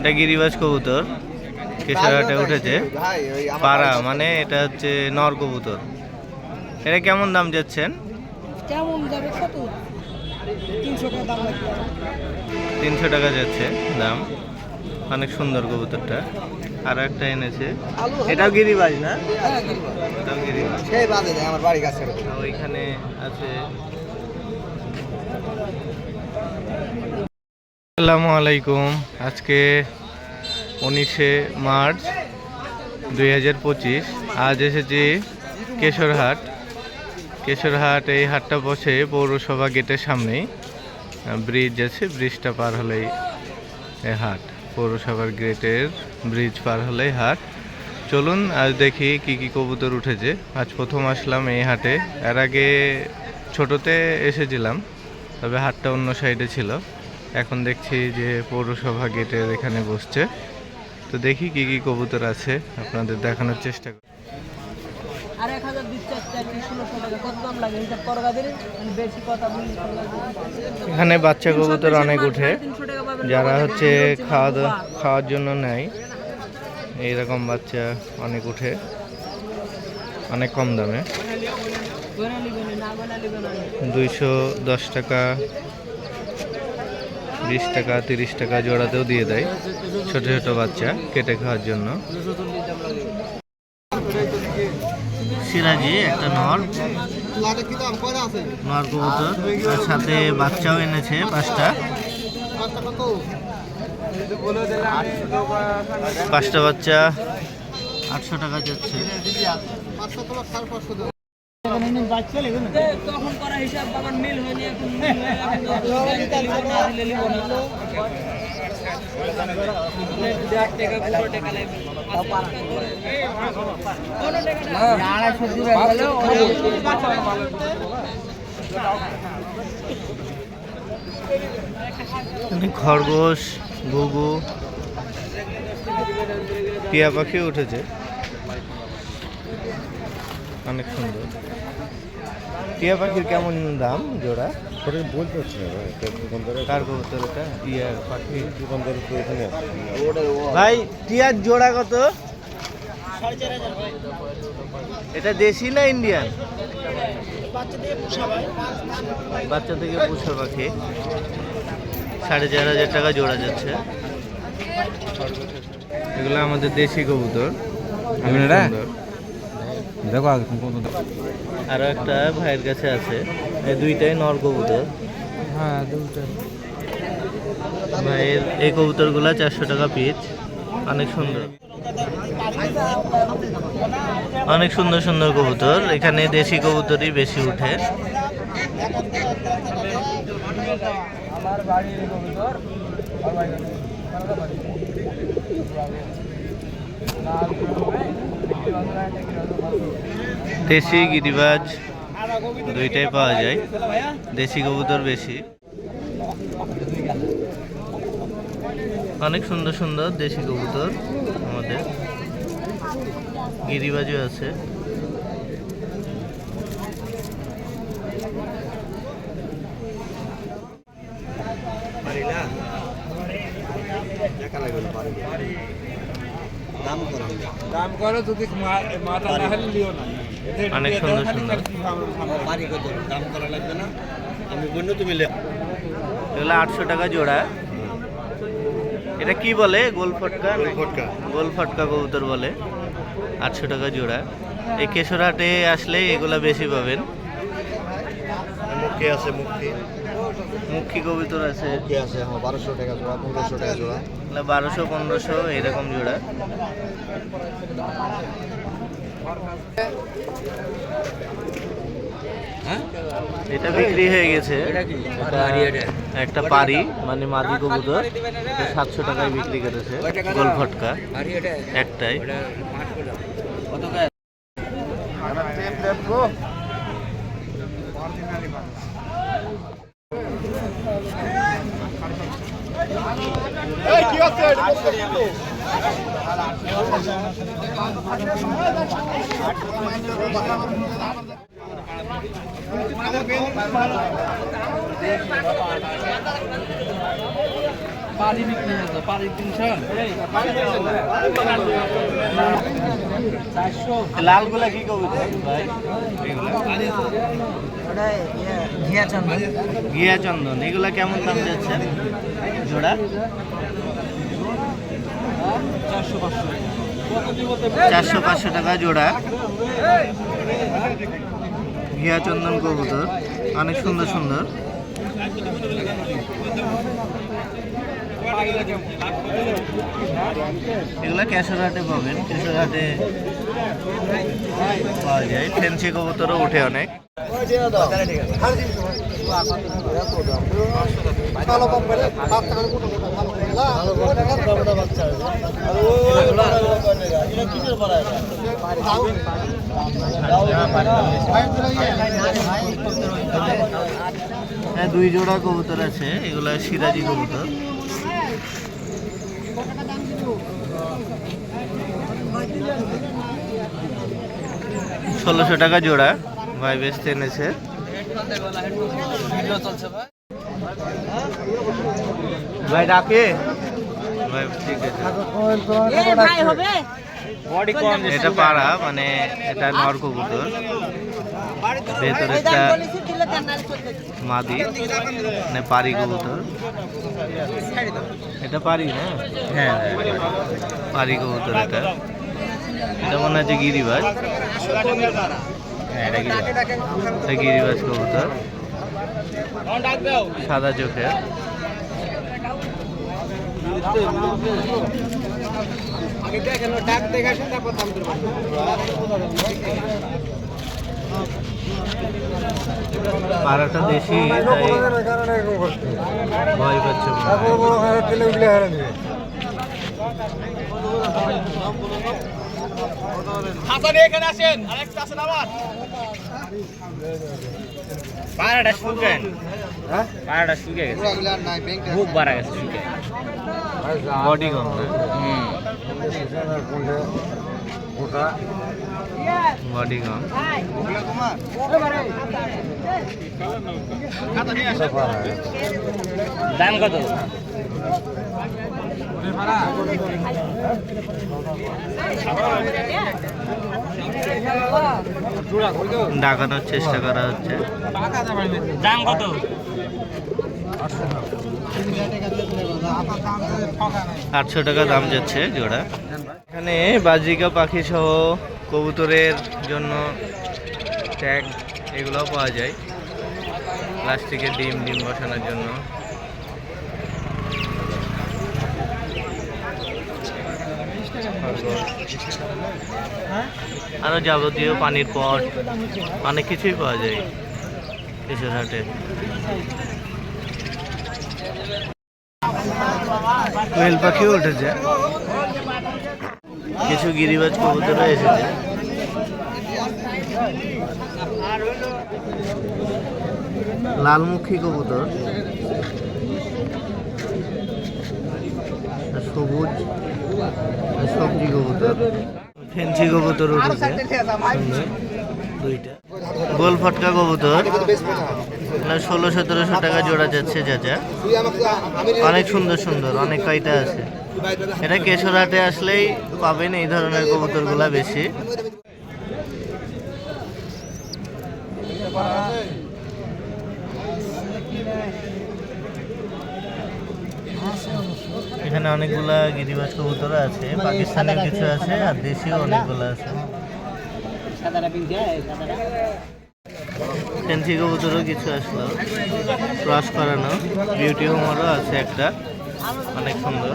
এটা গিরিবাজ কবুতর, কেশরহাটে উঠেছে। পাড়া মানে এটা হচ্ছে নর কবুতর। এটা কেমন দাম যাচ্ছেন? কেমন যাবে কত? 300 টাকা দাম লাগবে। 300 টাকা যাচ্ছে দাম। অনেক সুন্দর কবুতরটা। আরো একটা এনেছে, এটাও গিরিবাজ না? হ্যাঁ গিরিবাজ। এটাও গিরিবাজ। সেই বাজে দেয় আমার বাড়ি কাছে। ওইখানে আছে। আসসালামু আলাইকুম। আজকে 19শে মার্চ 2025। আজ এসেছি কেশরহাট। কেশরহাট এই হাটটা বসে পৌরসভা গেটের সামনেই। ব্রিজ আছে, ব্রিজটা পার হলেই এই হাট। পৌরসভার গেটের ব্রিজ পার হলেই হাট। চলুন আজ দেখি কি কি কবুতর উঠেছে। আজ প্রথম আসলাম এই হাটে। এর আগে ছোটতে এসেছিলাম, তবে হাটটা অন্য সাইডে ছিল। এখন দেখছি যে পৌরসভা গেটের এখানে বসছে। তো দেখি কি কি কবুতর আছে, আপনাদের দেখানোর চেষ্টা করি। আর 1000 দিচ্ছে 1600 টাকা কত দাম লাগে হিসাব করো গাদের বেশি কথা বলি। এখানে বাচ্চা কবুতর অনেক উঠে, যারা হচ্ছে খাওয়ার জন্য নেয়। এইরকম বাচ্চা অনেক উঠে, অনেক কম দামে। 210 টাকা, 20 টাকা, 30 টাকা জোড়াতেও দিয়ে দেয় ছোট ছোট বাচ্চা কেটে খাওয়ার জন্য। সিরাজি একটা নর কবুতর, তার সাথে বাচ্চাও এনেছে 5টা। 5টা বাচ্চা 800 টাকা যাচ্ছে। তখন করা হিসাব বাবার মিল হয়নি, এখন মিল হয়ে না দিলে লিব না। খরগোশ, ঘুঘু, টিয়া পাখি উঠেছে, অনেক সুন্দর। টিয়া পাখির কেমন দাম জোড়া? বলতে পারছি না কার কবুতর এটা? টিয়া পাখি ভাই, টিয়ার জোড়া কত? এটা দেশি না ইন্ডিয়ান? বাচ্চা থেকে পোষা পাখি। 4500 টাকা জোড়া যাচ্ছে। এগুলো আমাদের দেশি কবুতর, দেখো। আরো একটা ভাইয়ের কাছে আছে, এই দুইটাই নর কবুতর। হ্যাঁ দুটো ভাইয়ের এই কবুতরগুলো 400 টাকা পিস। অনেক সুন্দর, অনেক সুন্দর সুন্দর কবুতর। এখানে দেশি কবুতরই বেশি উঠে। দেশি গিরিবাজ দুইটাই পাওয়া যায়, দেশি কবুতর বেশি। অনেক সুন্দর সুন্দর দেশি কবুতর আমাদের। গিরিবাজও আছে। দাম করো যদি মাথা না হলে লিও না। অনেক সুন্দর সুন্দর। দাম করা লাগবে না, আমি বললো তুমি এগুলো 800 টাকা জোড়া। এটা কি বলে? গোল ফটকা? গোল ফটকা কবুতর বলে। 800 টাকা জোড়া। এই কেশরহাটে আসলে এগুলা বেশি পাবেন। মুখী আছে, মুখী কবুতর আছে। 1200 টাকা জোড়া, 1500 টাকা জোড়া। 1200 1500 এরকম জোড়া। এটা বিক্রি হয়ে গেছে। একটা পারি মানে মাদি কবুতর, 700 টাকায় বিক্রি করেছে। গোল ফটকা একটাই। পানি বিক্রি হচ্ছে পানি 300 লালগুলা কি কবুতর ভাই? ঘিয়া চন্দন এগুলা কেমন দাম যাচ্ছে জোড়া? 400-500 টাকা জোড়া। ঘিয়া চন্দন কবুতর অনেক সুন্দর সুন্দর। এগুলা কেশরহাটে পাবেন, কেশরহাটে পাওয়া যায়। ফেন্সি কবুতরও ওঠে অনেক। হ্যাঁ 2 জোড়া কবুতর আছে, এগুলা সিরাজি কবুতর। 1600 টাকা জোড়া ভাই বেচতে এনেছে। ভাই ডাকে ভাই, ঠিক আছে। এটা পাড়া, মানে এটা নর কবুতর, ভেতরে একটা মাদি, মানে পারি কবুতর। এটা পারি না? হ্যাঁ পারি কবুতর। এটা এটা মনে হচ্ছে গিরিবাজ। হ্যাঁ এটা গিরিবাজ কবুতর, সাদা চোখের। পাড়াটা দেশি, তাই ভয় পাচ্ছে। পাড়াটা শুকান, পাড়াটা শুকে গেছে, খুব বাড়া গেছে শুকে। বডি কম বডি কম। দাম কত? ডাকানোর চেষ্টা করা হচ্ছে। দাম কত? 800 টাকা দাম যাচ্ছে জোড়া। এখানে বাজরিকা পাখি সহ কবুতরের জন্য ট্যাগ এগুলোও পাওয়া যায়, প্লাস্টিকের ডিম বসানোর জন্য। আরো যাবতীয় পানির পট অনেক কিছুই পাওয়া যায় কেশরহাটে। কোয়েল পাখিও উঠেছে, কিছু গিরিবাজ কবুতরও এসেছে। লালমুখী কবুতর, সবুজ সবজি কবুতর, ফেন্সি কবুতর উঠেছে দুইটা। গোল ফটকা কবুতর 1600-1700 টাকা জোড়া যাচ্ছে চাচা। অনেক সুন্দর সুন্দর, অনেক কয়টা আছে। এটা কেশরহাটে আসলেই পাবেন এই ধরনের কবুতরগুলা বেশি। এখানে অনেকগুলা গিরিবাজ কবুতর আছে, পাকিস্তানের কিছু আছে আর দেশীয় অনেকগুলো আছে। ফেন্সি কবুতরও কিছু আসলো, ক্রস করানো। বিউটি হোমারও আছে একটা, অনেক সুন্দর।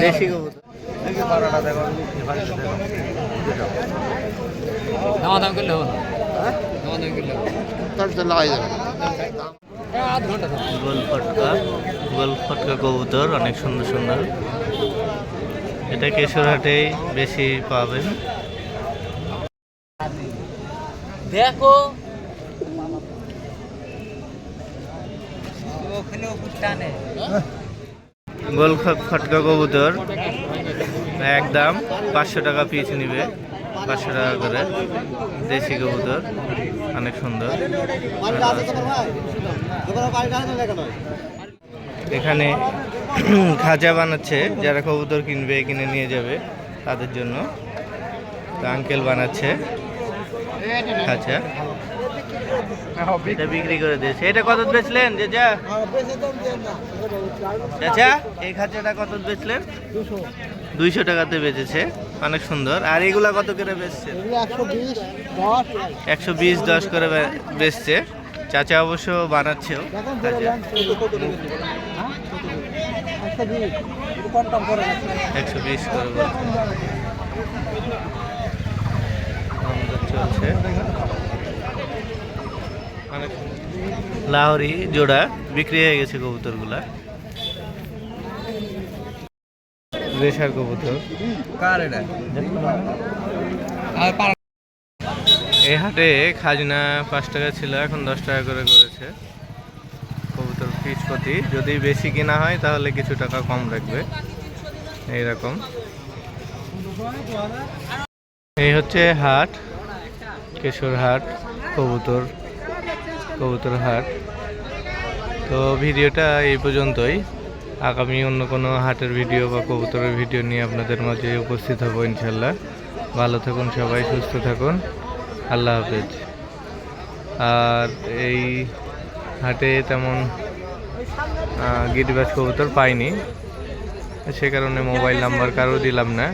দেশি কবুতর দাম করলে হবে গোল ফটকা কবুতর অনেক সুন্দর সুন্দর। এটা কেশরহাটেই বেশি পাবেন। দেখো গোল খটকা কবুতর একদম 500 টাকা পিস নিবে, 500 টাকা করে। দেশি কবুতর অনেক সুন্দর। এখানে খাঁচা বানাচ্ছে, যারা কবুতর কিনবে কিনে নিয়ে যাবে তাদের জন্য। তো আঙ্কেল বানাচ্ছে খাঁচা, এটা বিক্রি করে দিয়েছে। এটা কত বেচলেন চাচা? চাচা এই খাঁচাটা কত বেচলেন? 200 টাকাতে বেচেছে, অনেক সুন্দর। আর এগুলা কত করে বেচছে? 120 10 করে বেচছে। চাচা অবশ্য বানাচ্ছেও খাঁচা। 120 করে চলছে। অনেক লাহোরি জোড়া বিক্রি হয়ে গেছে কবুতরগুলা। রেশার কবুতর এই হাটে খাজনা 5 টাকা ছিল, এখন 10 টাকা করে করেছে কবুতর পিস প্রতি। যদি বেশি কিনা হয় তাহলে কিছু টাকা কম রাখবে এইরকম। এই হচ্ছে হাট, কেশর হাট, কবুতর হাট। তো ভিডিওটা এই পর্যন্তই। আগামী অন্য কোনো হাটের ভিডিও বা কবুতরের ভিডিও নিয়ে আপনাদের মাঝে উপস্থিত হব ইনশাল্লাহ। ভালো থাকুন সবাই, সুস্থ থাকুন, আল্লাহ হাফেজ। আর এই হাটে তেমন গিরিবাজ কবুতর পাইনি, সে কারণে মোবাইল নাম্বার কারো দিলাম না।